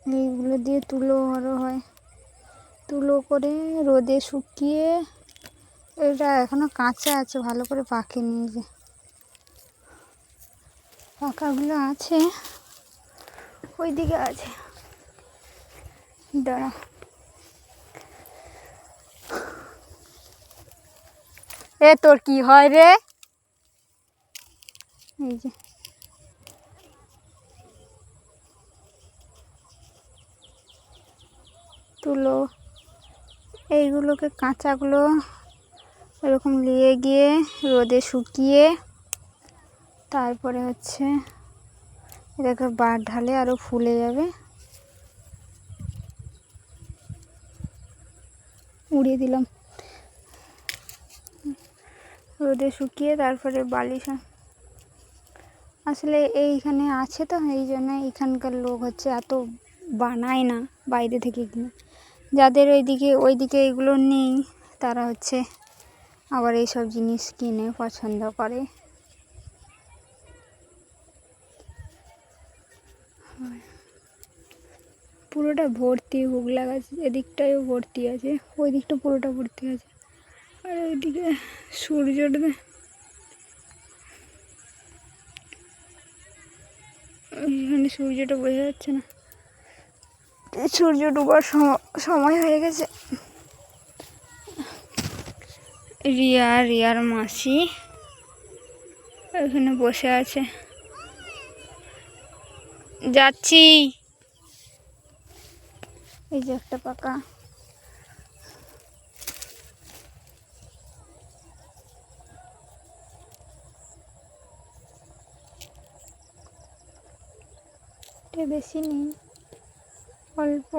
এইগুলো দিয়ে তুলো আরও হয়, তুলো করে রোদে শুকিয়ে, এটা এখনো কাঁচা আছে, ভালো করে পাকেনি। যে পাকাগুলো আছে ওইদিকে আছে, দাঁড়া। এ তোর কি হয় রে? এই যে তুলো, এইগুলোকে কাঁচাগুলো এরকম নিয়ে গিয়ে রোদে শুকিয়ে তারপরে হচ্ছে এটাকে বার ঢালে আরও ফুলে যাবে। উড়িয়ে দিলাম। রোদে শুকিয়ে তারপরে বালিশ, আসলে এইখানে আছে তো, এই জন্য এখানকার লোক হচ্ছে এত বানায় না বাইরে থেকে কিনে। যাদের ওইদিকে এগুলো নেই তারা হচ্ছে আবার এইসব জিনিস কিনে পছন্দ করে। পুরোটা ভর্তি হুগলা গাছ, এদিকটাও ভর্তি আছে, ওই দিকটা পুরোটা ভর্তি আছে। আর ওইদিকে সূর্যটা, এখানে সূর্যটা বোঝা যাচ্ছে না, সূর্য ডুবার সময় হয়ে গেছে। রিয়ার মাসি এখানে বসে আছে। যাচ্ছি। এই যে একটা পাকা, বেশি নেই, অল্প।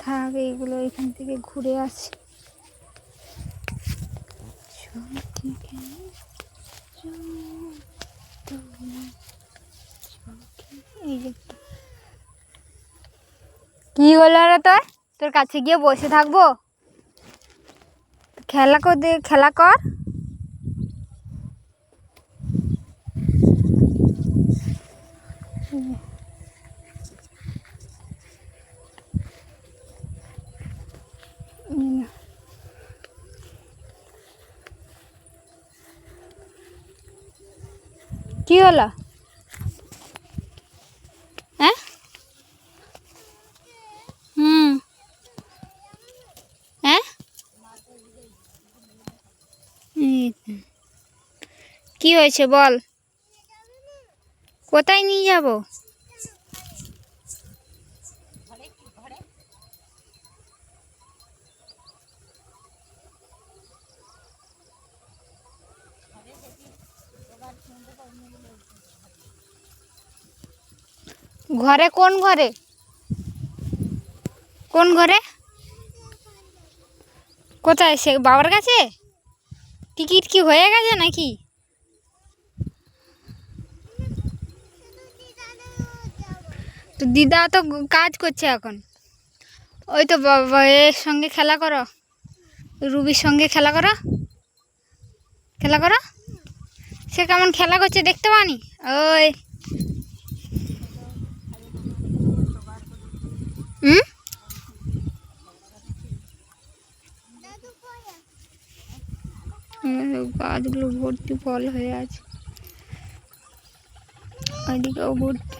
থাক, এইগুলো এখান থেকে ঘুরে আসি। কি হলো রে তোর কাছে গিয়ে বসে থাকবো? খেলা কর। কি হলো? হ্যাঁ, হ্যাঁ, কি হয়েছে বল? কোথায় নিয়ে যাব? ঘরে? কোন ঘরে? কোন ঘরে? কোথায়? সে বাবার কাছে? টিকিট কি হয়ে গেছে নাকি? তো দিদা তো কাজ করছে এখন। ওই তো এর সঙ্গে খেলা করো, রুবির সঙ্গে খেলা করো। সে কেমন খেলা করছে দেখতে পানি? ওই গাছগুলো ভর্তি ফল হয়ে আছে, ওইদিকেও ভর্তি।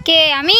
কে? আমি?